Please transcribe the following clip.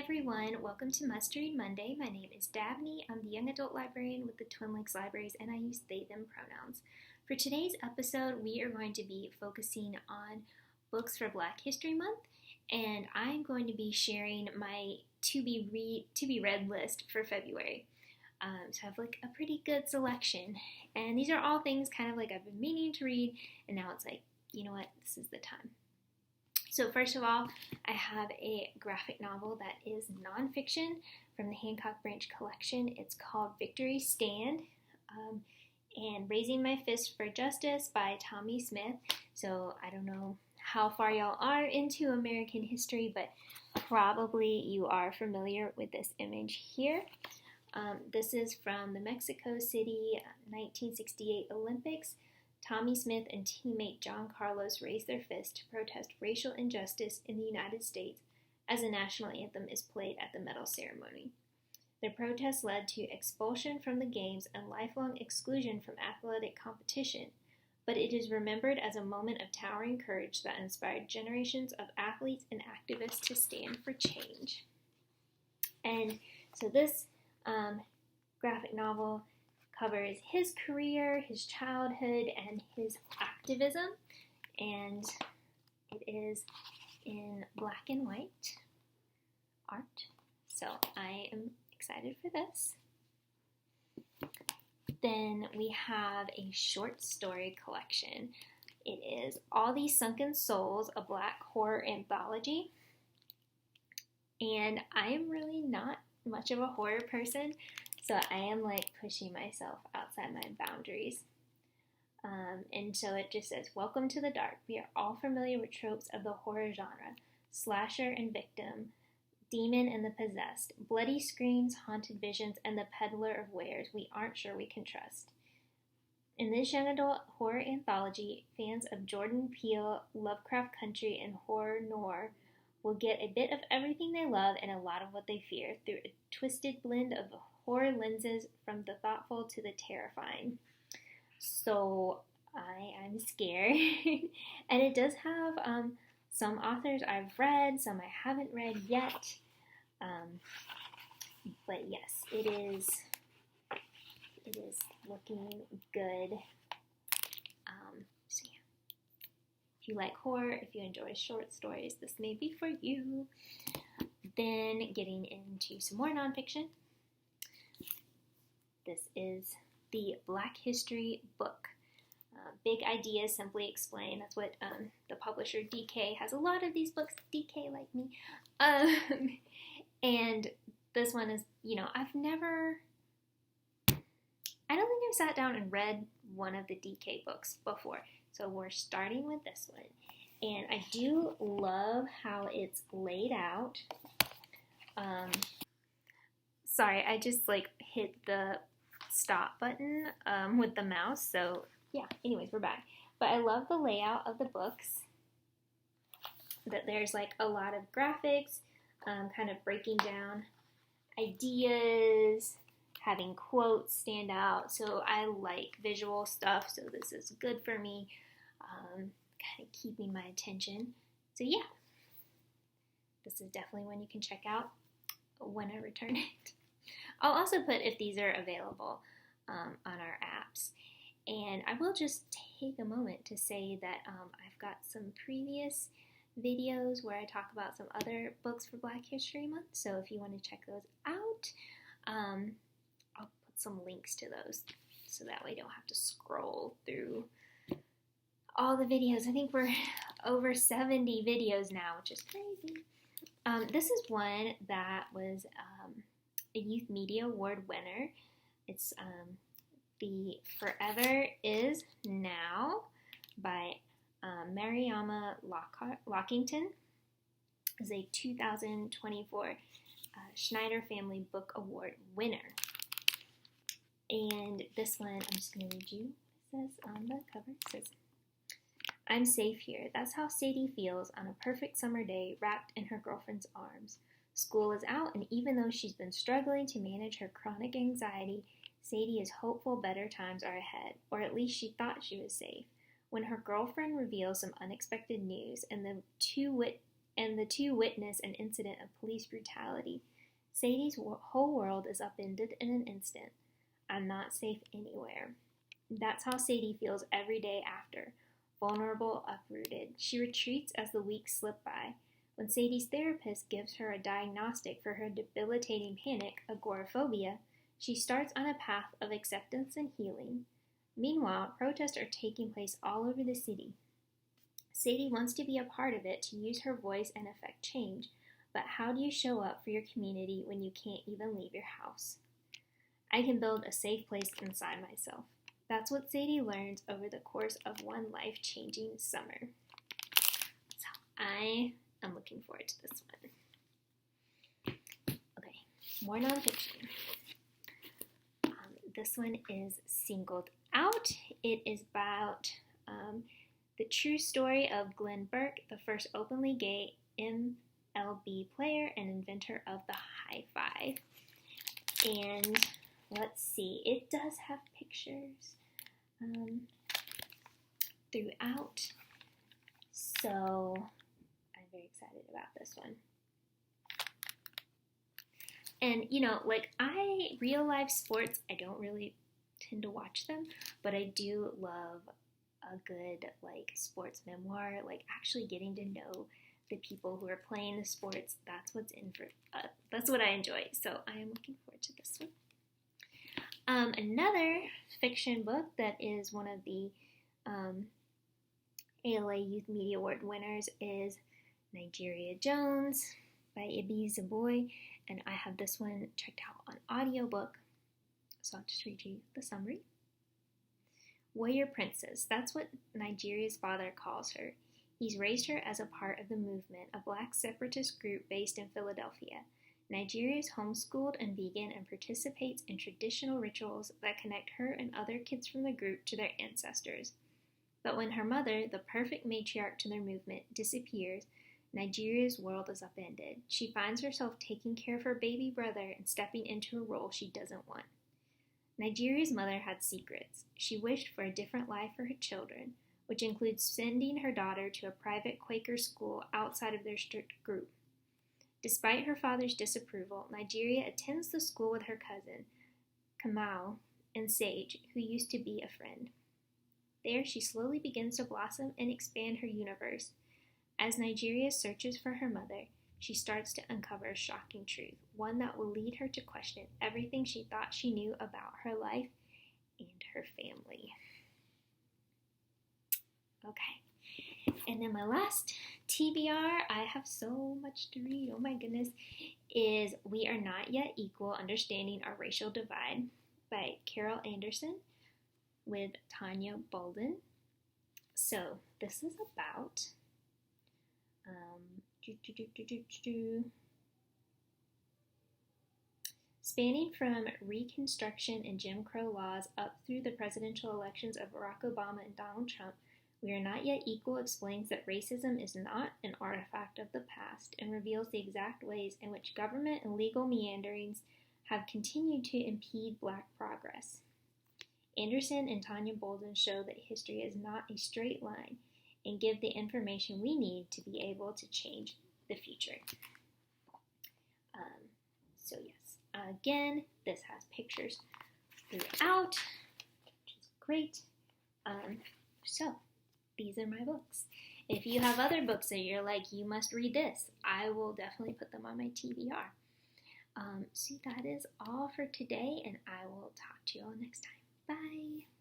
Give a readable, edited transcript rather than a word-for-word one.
everyone, welcome to Must Read Monday. My name is Dabney. I'm the young adult librarian with the Twin Lakes Libraries, and I use they, them pronouns. For today's episode, we are going to be focusing on books for Black History Month, and I'm going to be sharing my to be read list for February. So I have like a pretty good selection, and these are all things kind of like I've been meaning to read, and now it's like, you know what, this is the time. So first of all, I have a graphic novel that is nonfiction from the Hancock Branch collection. It's called Victory Stand and Raising My Fist for Justice by Tommie Smith. So I don't know how far y'all are into American history, but probably you are familiar with this image here. This is from the Mexico City 1968 Olympics. Tommie Smith and teammate John Carlos raise their fist to protest racial injustice in the United States as the national anthem is played at the medal ceremony. Their protest led to expulsion from the games and lifelong exclusion from athletic competition, but it is remembered as a moment of towering courage that inspired generations of athletes and activists to stand for change. And so this graphic novel covers his career, his childhood, and his activism, and it is in black and white art, so I am excited for this. Then we have a short story collection. It is All These Sunken Souls, a Black horror anthology, and I am really not much of a horror person, so I am like pushing myself outside my boundaries. And so it just says, welcome to the dark. We are all familiar with tropes of the horror genre. Slasher and victim, demon and the possessed, bloody screams, haunted visions, and the peddler of wares we aren't sure we can trust. In this young adult horror anthology, fans of Jordan Peele, Lovecraft Country, and horror noir will get a bit of everything they love and a lot of what they fear through a twisted blend of horror lenses from the thoughtful to the terrifying. So I'm scared. And it does have some authors I've read, some I haven't read yet. But yes, it is looking good. So yeah. If you like horror, if you enjoy short stories, this may be for you. Then getting into some more nonfiction. This is the Black History book. Big Ideas Simply Explained. That's what the publisher DK has a lot of these books. DK like me. And this one is, I don't think I've sat down and read one of the DK books before. So we're starting with this one. And I do love how it's laid out. Sorry, I just hit the stop button with the mouse. So yeah, anyways, we're back. But I love the layout of the books. That there's a lot of graphics, kind of breaking down ideas, having quotes stand out. So I like visual stuff, so this is good for me. Kind of keeping my attention. So yeah, this is definitely one you can check out when I return it. I'll also put if these are available on our apps. And I will just take a moment to say that I've got some previous videos where I talk about some other books for Black History Month. So if you want to check those out, I'll put some links to those so that way you don't have to scroll through all the videos. I think we're over 70 videos now, which is crazy. This is one that was a Youth Media Award winner. It's the Forever Is Now by Mariama Lockington. Is a 2024 Schneider Family Book Award winner. And this one, I'm just going to read you what it says on the cover. It says, I'm safe here. That's how Sadie feels on a perfect summer day wrapped in her girlfriend's arms. School is out, and even though she's been struggling to manage her chronic anxiety, Sadie is hopeful better times are ahead, or at least she thought she was safe, when her girlfriend reveals some unexpected news, and the two and the two witness an incident of police brutality. Sadie's whole world is upended in an instant. I'm not safe anywhere. That's how Sadie feels every day after. Vulnerable, uprooted. She retreats as the weeks slip by. When Sadie's therapist gives her a diagnostic for her debilitating panic, agoraphobia, she starts on a path of acceptance and healing. Meanwhile, protests are taking place all over the city. Sadie wants to be a part of it to use her voice and affect change, but how do you show up for your community when you can't even leave your house? I can build a safe place inside myself. That's what Sadie learns over the course of one life-changing summer. So I am looking forward to this one. Okay, more nonfiction. This one is Singled Out. It is about the true story of Glenn Burke, the first openly gay MLB player and inventor of the high five. And let's see, it does have pictures throughout, so I'm very excited about this one. And, I real life sports, I don't really tend to watch them, but I do love a good, sports memoir, actually getting to know the people who are playing the sports. That's what's in for, that's what I enjoy, so I am looking forward to this one. Another fiction book that is one of the ALA Youth Media Award winners is Nigeria Jones by Ibi Zoboi, and I have this one checked out on audiobook, so I'll just read you the summary. Warrior Princess, that's what Nigeria's father calls her. He's raised her as a part of the movement, a black separatist group based in Philadelphia. Nigeria is homeschooled and vegan and participates in traditional rituals that connect her and other kids from the group to their ancestors. But when her mother, the perfect matriarch to their movement, disappears, Nigeria's world is upended. She finds herself taking care of her baby brother and stepping into a role she doesn't want. Nigeria's mother had secrets. She wished for a different life for her children, which includes sending her daughter to a private Quaker school outside of their strict group. Despite her father's disapproval, Nigeria attends the school with her cousin, Kamau, and Sage, who used to be a friend. There, she slowly begins to blossom and expand her universe. As Nigeria searches for her mother, she starts to uncover a shocking truth, one that will lead her to question everything she thought she knew about her life and her family. Okay, and then my last TBR, I have so much to read, oh my goodness, is We Are Not Yet Equal, Understanding Our Racial Divide by Carol Anderson with Tanya Bolden. So this is about spanning from Reconstruction and Jim Crow laws up through the presidential elections of Barack Obama and Donald Trump. We Are Not Yet Equal explains that racism is not an artifact of the past and reveals the exact ways in which government and legal meanderings have continued to impede Black progress. Anderson and Tanya Bolden show that history is not a straight line and give the information we need to be able to change the future. So yes, again, this has pictures throughout, which is great. So these are my books. If you have other books that you're like, you must read this, I will definitely put them on my TBR. So that is all for today, and I will talk to you all next time. Bye!